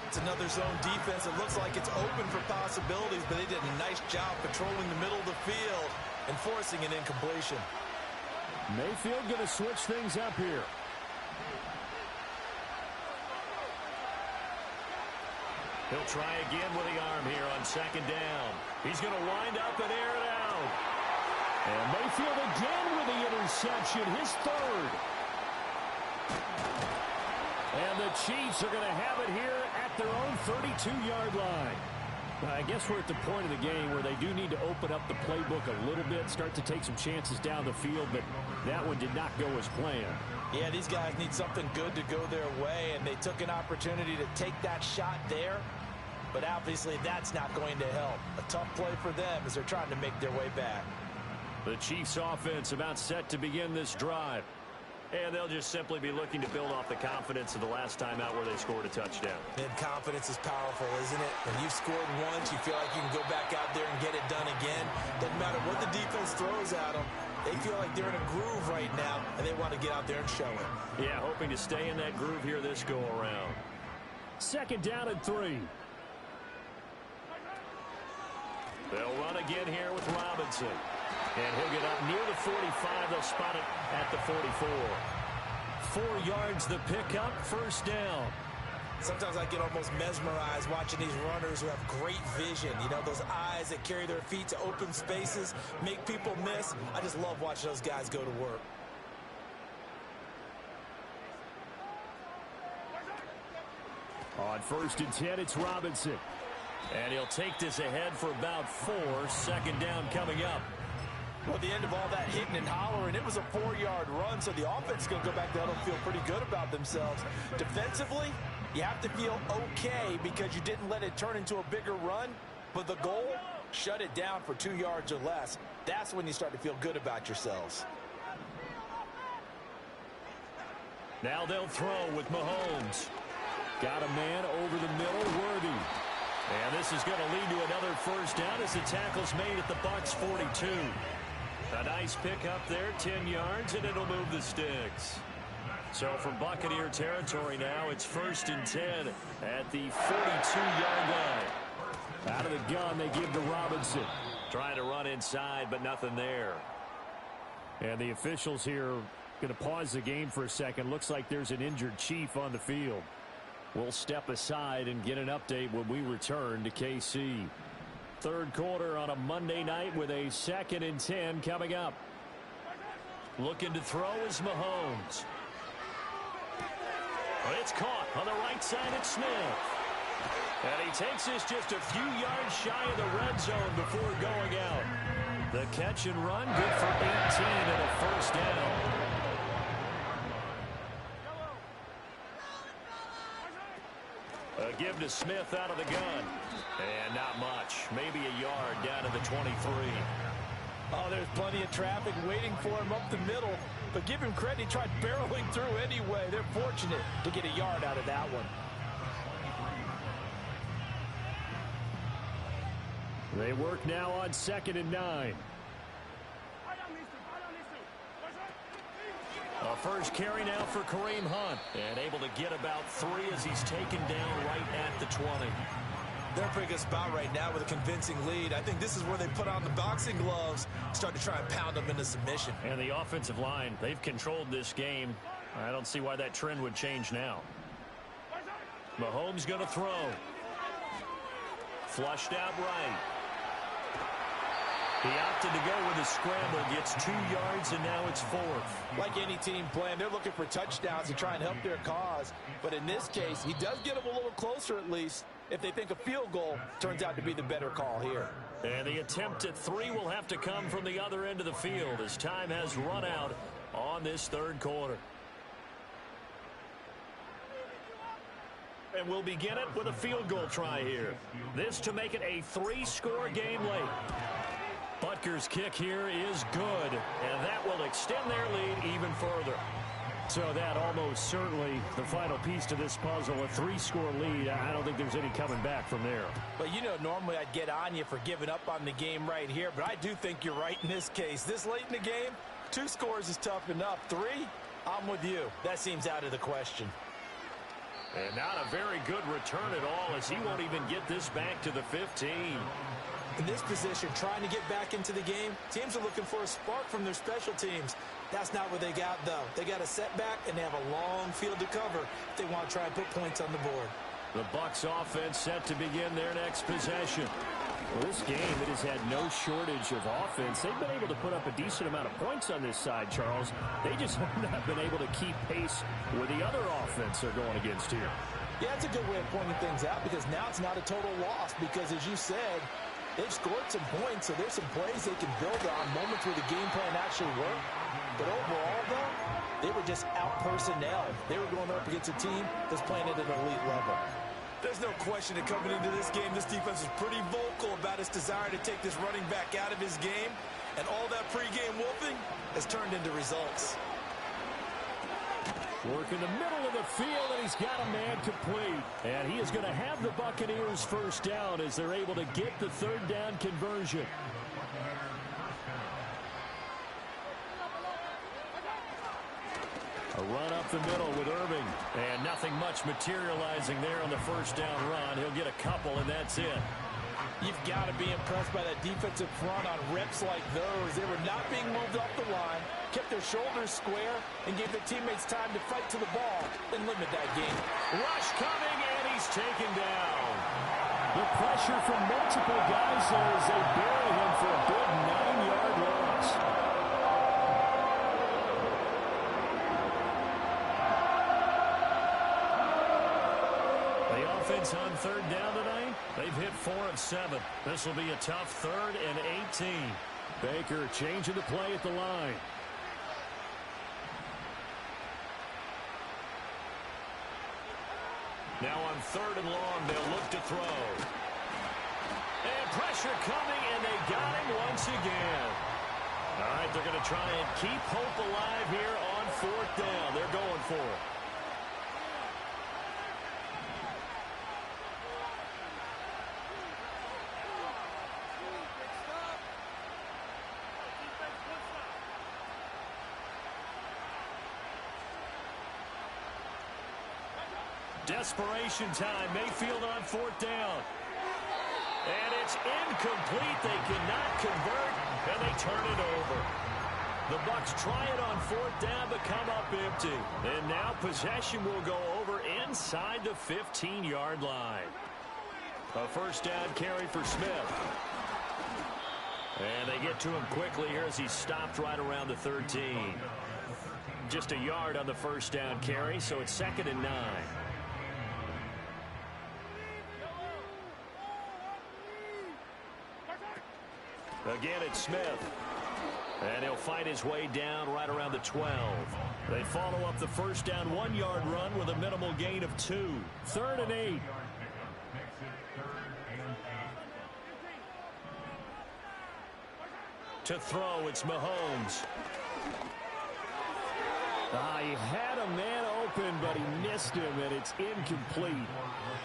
It's another zone defense. It looks like it's open for possibilities, but they did a nice job patrolling the middle of the field and forcing an incompletion. Mayfield going to switch things up here. He'll try again with the arm here on 2nd down. He's going to wind up and air it out. And Mayfield again with the interception, his 3rd. And the Chiefs are going to have it here at their own 32-yard line. I guess we're at the point of the game where they do need to open up the playbook a little bit, start to take some chances down the field, but that one did not go as planned. Yeah, these guys need something good to go their way, and they took an opportunity to take that shot there, but obviously that's not going to help. A tough play for them as they're trying to make their way back. The Chiefs offense about set to begin this drive. And they'll just simply be looking to build off the confidence of the last time out where they scored a touchdown. And confidence is powerful, isn't it? When you've scored once, you feel like you can go back out there and get it done again. Doesn't matter what the defense throws at them. They feel like they're in a groove right now, and they want to get out there and show it. Yeah, hoping to stay in that groove here this go-around. 2nd down and 3. They'll run again here with Robinson. And he'll get up near the 45. They'll spot it at the 44. 4 yards the pickup, 1st down. Sometimes I get almost mesmerized watching these runners who have great vision. You know, those eyes that carry their feet to open spaces, make people miss. I just love watching those guys go to work. On 1st and 10, it's Robinson. And he'll take this ahead for about 4. 2nd down coming up. Well, at the end of all that hitting and hollering, it was a 4-yard run, so the offense is going to go back there and feel pretty good about themselves. Defensively, you have to feel okay because you didn't let it turn into a bigger run, but the goal, shut it down for 2 yards or less. That's when you start to feel good about yourselves. Now they'll throw with Mahomes. Got a man over the middle, Worthy. And this is going to lead to another 1st down as the tackle's made at the Bucs 42. A nice pick up there, 10 yards, and it'll move the sticks. So from Buccaneer territory now, it's 1st and 10 at the 42-yard line. Out of the gun, they give to Robinson. Trying to run inside, but nothing there. And the officials here going to pause the game for a second. Looks like there's an injured Chief on the field. We'll step aside and get an update when we return to KC. 3rd quarter on a Monday night with a 2nd and 10 coming up. Looking to throw is Mahomes. It's caught on the right side at Smith. And he takes this just a few yards shy of the red zone before going out. The catch and run, good for 18 and a 1st down. A give to Smith out of the gun. And not much. Maybe a yard down to the 23. Oh, there's plenty of traffic waiting for him up the middle. But give him credit, he tried barreling through anyway. They're fortunate to get a yard out of that one. They work now on 2nd and 9. A first carry now for Kareem Hunt. And able to get about 3 as he's taken down right at the 20. They're in a pretty good spot right now with a convincing lead. I think this is where they put on the boxing gloves, start to try and pound them into submission. And the offensive line, they've controlled this game. I don't see why that trend would change now. Mahomes going to throw. Flushed out right. He opted to go with a scramble, gets 2 yards, and now it's 4th. Like any team playing, they're looking for touchdowns to try and help their cause. But in this case, he does get them a little closer at least. If they think a field goal turns out to be the better call here. And the attempt at 3 will have to come from the other end of the field as time has run out on this 3rd quarter. And we'll begin it with a field goal try here. This to make it a 3-score game late. Butker's kick here is good, and that will extend their lead even further. So that almost certainly the final piece to this puzzle, a 3-score lead. I don't think there's any coming back from there. But you know, normally I'd get on you for giving up on the game right here, but I do think you're right in this case. This late in the game, 2 scores is tough enough. 3, I'm with you. That seems out of the question. And not a very good return at all as he won't even get this back to the 15. In this position, trying to get back into the game, teams are looking for a spark from their special teams. That's not what they got, though. They got a setback, and they have a long field to cover if they want to try and put points on the board. The Bucs offense set to begin their next possession. Well, this game, it has had no shortage of offense. They've been able to put up a decent amount of points on this side, Charles. They just have not been able to keep pace with the other offense they're going against here. Yeah, it's a good way of pointing things out because now it's not a total loss because, as you said, they've scored some points, so there's some plays they can build on, moments where the game plan actually worked. But overall, though, they were just out-personnel. They were going up against a team that's playing at an elite level. There's no question that coming into this game, this defense is pretty vocal about its desire to take this running back out of his game. And all that pregame wolfing has turned into results. Work in the middle of the field, and he's got a man complete. And he is going to have the Buccaneers first down as they're able to get the 3rd down conversion. A run up the middle with Irving. And nothing much materializing there on the 1st down run. He'll get a couple, and that's it. You've got to be impressed by that defensive front on reps like those. They were not being moved off the line, kept their shoulders square, and gave their teammates time to fight to the ball and limit that game. Rush coming, and he's taken down. The pressure from multiple guys there as they bury him for a big 9-yard loss. The offense on third down tonight, they've hit 4 of 7. This will be a tough 3rd and 18. Baker changing the play at the line. Now on 3rd and long, they'll look to throw. And pressure coming, and they got him once again. All right, they're going to try and keep hope alive here on 4th down. They're going for it. Desperation time. Mayfield on 4th down. And it's incomplete. They cannot convert, and they turn it over. The Bucs try it on 4th down, but come up empty. And now possession will go over inside the 15-yard line. A 1st down carry for Smith. And they get to him quickly here as he stopped right around the 13. Just a yard on the 1st down carry, so it's 2nd and 9. Again, it's Smith. And he'll fight his way down right around the 12. They follow up the 1st down 1-yard run with a minimal gain of 2. 3rd and 8. To throw, it's Mahomes. He had a man open, but he missed him, and it's incomplete.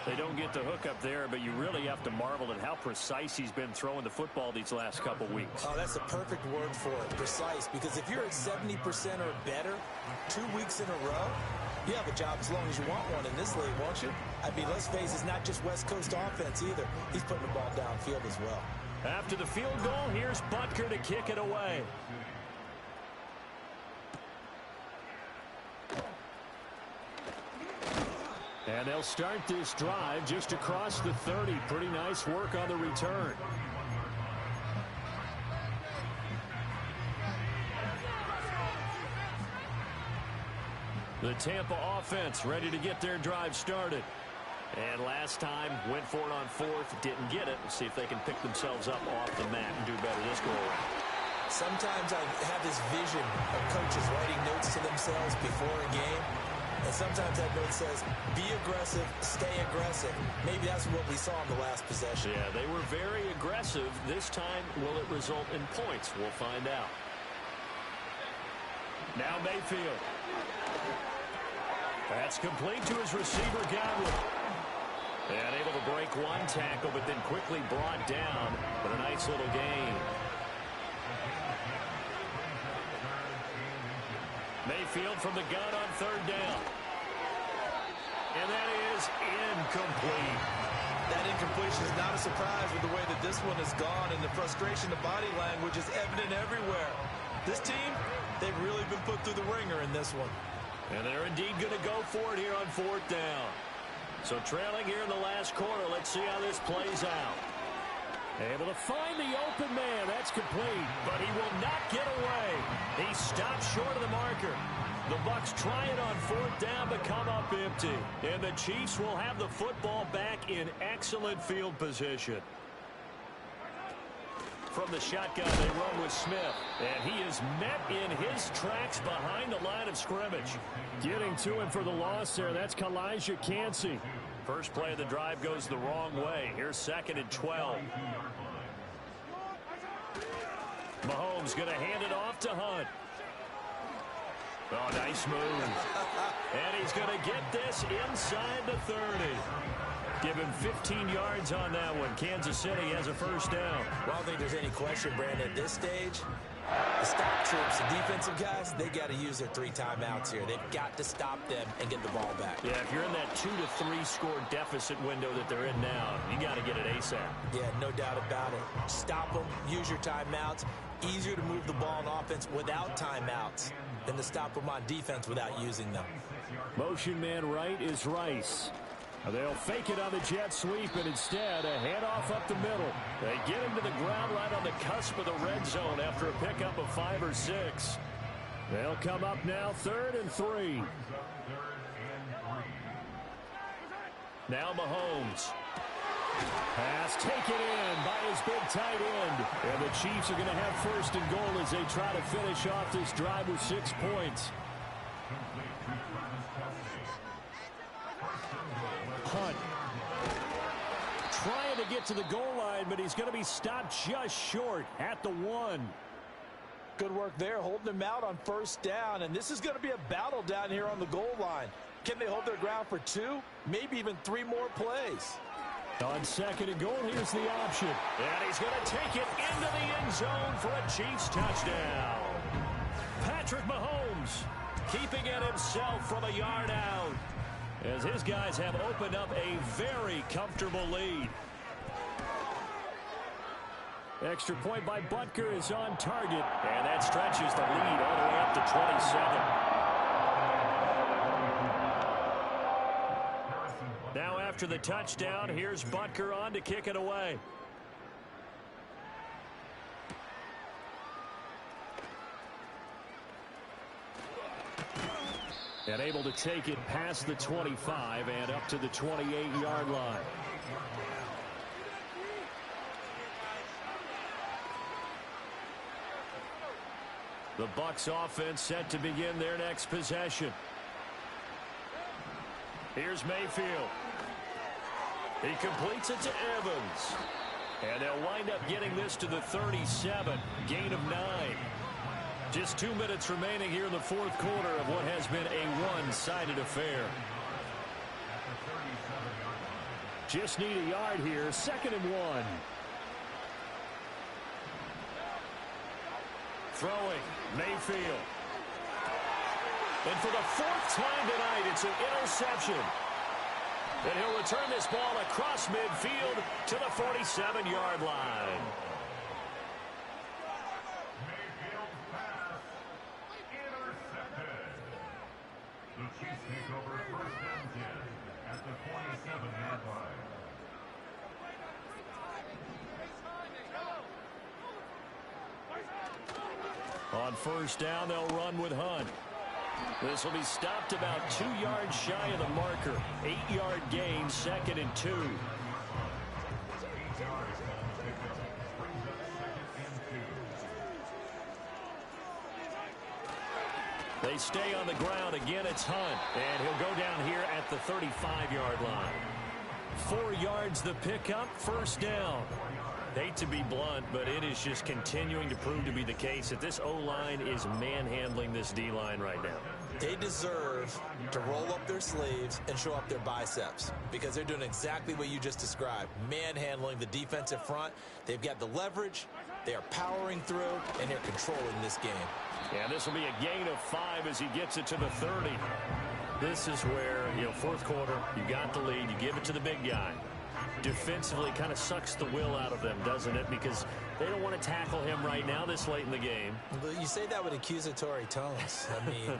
They don't get the hook up there, but you really have to marvel at how precise he's been throwing the football these last couple weeks. Oh, that's the perfect word for it, precise, because if you're at 70% or better 2 weeks in a row, you have a job as long as you want one in this league, won't you? I mean, let's face it, it's not just West Coast offense either. He's putting the ball downfield as well. After the field goal, here's Butker to kick it away. And they'll start this drive just across the 30. Pretty nice work on the return. The Tampa offense ready to get their drive started. And last time, went for it on 4th, didn't get it. We'll see if they can pick themselves up off the mat and do better this go around. Sometimes I have this vision of coaches writing notes to themselves before a game. And sometimes that note says, be aggressive, stay aggressive. Maybe that's what we saw in the last possession. Yeah, they were very aggressive. This time, will it result in points? We'll find out. Now Mayfield. That's complete to his receiver, Godwin. And able to break one tackle, but then quickly brought down. But a nice little gain. Mayfield from the gun on 3rd down. And that is incomplete. That incompletion is not a surprise with the way that this one has gone, and the frustration, the body language is evident everywhere. This team, they've really been put through the ringer in this one. And they're indeed going to go for it here on 4th down. So trailing here in the last quarter, let's see how this plays out. Able to find the open man. That's complete, but he will not get away. He stops short of the marker. The Bucs try it on 4th down, but come up empty. And the Chiefs will have the football back in excellent field position. From the shotgun, they run with Smith. And he is met in his tracks behind the line of scrimmage. Getting to him for the loss there, that's Kalijah Cansey. First play of the drive goes the wrong way. Here's 2nd and 12. Mahomes going to hand it off to Hunt. Oh, nice move. And he's going to get this inside the 30. Give him 15 yards on that one. Kansas City has a 1st down. Well, I don't think there's any question, Brandon, at this stage, The stop troops, the defensive guys, they got to use their 3 timeouts here. They've got to stop them and get the ball back. Yeah, if you're in that 2 to 3 score deficit window that they're in now, you got to get it ASAP. Yeah, no doubt about it. Stop them, use your timeouts. Easier to move the ball on offense without timeouts than to stop them on defense without using them. Motion man right is Rice. They'll fake it on the jet sweep, and instead a handoff up the middle. They get him to the ground right on the cusp of the red zone after a pickup of 5 or 6. They'll come up now 3rd and 3. Now Mahomes. Pass taken in by his big tight end. And the Chiefs are going to have 1st and goal as they try to finish off this drive with 6 points. Hunt. Trying to get to the goal line, but he's going to be stopped just short at the 1. Good work there, holding them out on 1st down. And this is going to be a battle down here on the goal line. Can they hold their ground for 2, maybe even 3 more plays? On 2nd and goal, here's the option. And he's going to take it into the end zone for a Chiefs touchdown. Patrick Mahomes keeping it himself from a yard out, as his guys have opened up a very comfortable lead. Extra point by Butker is on target. And that stretches the lead all the way up to 27. Now after the touchdown, here's Butker on to kick it away. And able to take it past the 25 and up to the 28-yard line. The Bucs offense set to begin their next possession. Here's Mayfield. He completes it to Evans. And they'll wind up getting this to the 37. Gain of 9. Just 2 minutes remaining here in the 4th quarter of what has been a one-sided affair. Just need a yard here. 2nd and 1. Throwing. Mayfield. And for the 4th time tonight, it's an interception. And he'll return this ball across midfield to the 47-yard line. Mayfield pass intercepted. The Chiefs take over 1st and 10 at the 47-yard line. On 1st down, they'll run with Hunt. This will be stopped about 2 yards shy of the marker. 8-yard gain, 2nd and 2. They stay on the ground. Again, it's Hunt. And he'll go down here at the 35-yard line. 4 yards the pickup, 1st down. Hate to be blunt, but it is just continuing to prove to be the case that this O-line is manhandling this D-line right now. They deserve to roll up their sleeves and show up their biceps because they're doing exactly what you just described, manhandling the defensive front. They've got the leverage, they are powering through, and they're controlling this game. Yeah, this will be a gain of 5 as he gets it to the 30. This is where, 4th quarter, you got the lead, you give it to the big guy. Defensively kind of sucks the will out of them, doesn't it? Because they don't want to tackle him right now this late in the game. You say that with accusatory tones. I mean,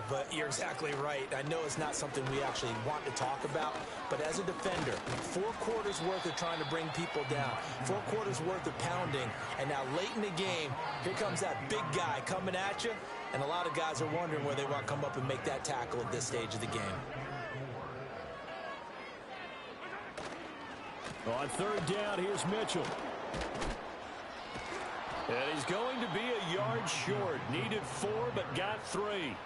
but you're exactly right. I know it's not something we actually want to talk about, but as a defender, 4 quarters worth of trying to bring people down, 4 quarters worth of pounding, and now late in the game, here comes that big guy coming at you, and a lot of guys are wondering where they want to come up and make that tackle at this stage of the game. On 3rd down, here's Mitchell. And he's going to be a yard short. Needed 4, but got 3.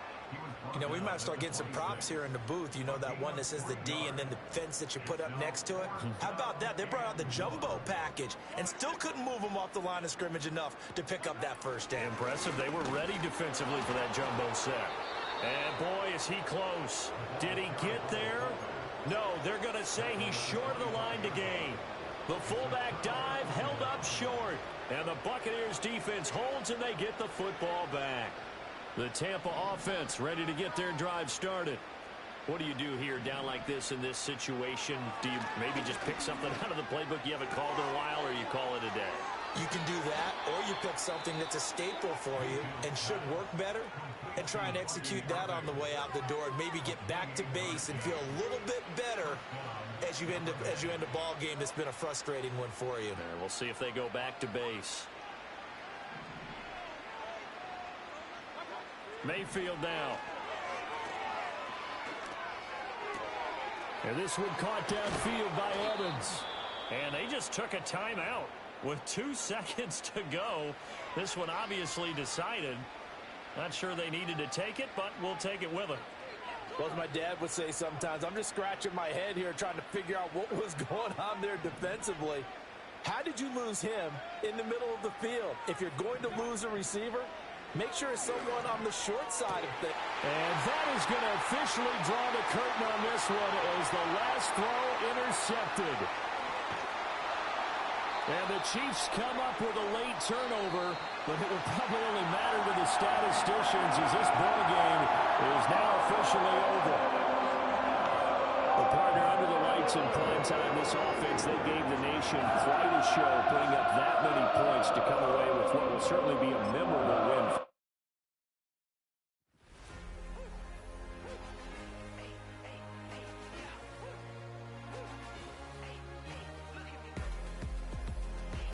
We might start getting some props here in the booth. That one that says the D and then the fence that you put up next to it. How about that? They brought out the jumbo package and still couldn't move them off the line of scrimmage enough to pick up that 1st down. Impressive. They were ready defensively for that jumbo set. And boy, is he close. Did he get there? No, they're going to say he's short of the line to gain. The fullback dive held up short. And the Buccaneers defense holds and they get the football back. The Tampa offense ready to get their drive started. What do you do here down like this in this situation? Do you maybe just pick something out of the playbook you haven't called in a while, or you call it a day? You can do that, or you pick something that's a staple for you and should work better and try and execute that on the way out the door and maybe get back to base and feel a little bit better as you end a ball game that's been a frustrating one for you. And we'll see if they go back to base. Mayfield now. And this one caught downfield by Evans. And they just took a timeout with 2 seconds to go. This one obviously decided. Not sure they needed to take it, but we'll take it with them. Well, as my dad would say sometimes, I'm just scratching my head here trying to figure out what was going on there defensively. How did you lose him in the middle of the field? If you're going to lose a receiver, make sure it's someone on the short side of things. And that is going to officially draw the curtain on this one as the last throw intercepted. And the Chiefs come up with a late turnover, but it will probably only matter to the statisticians as this ball game is now officially over. The partner under the lights in prime time, this offense, they gave the nation quite a show, putting up that many points to come away with what will certainly be a memorable win.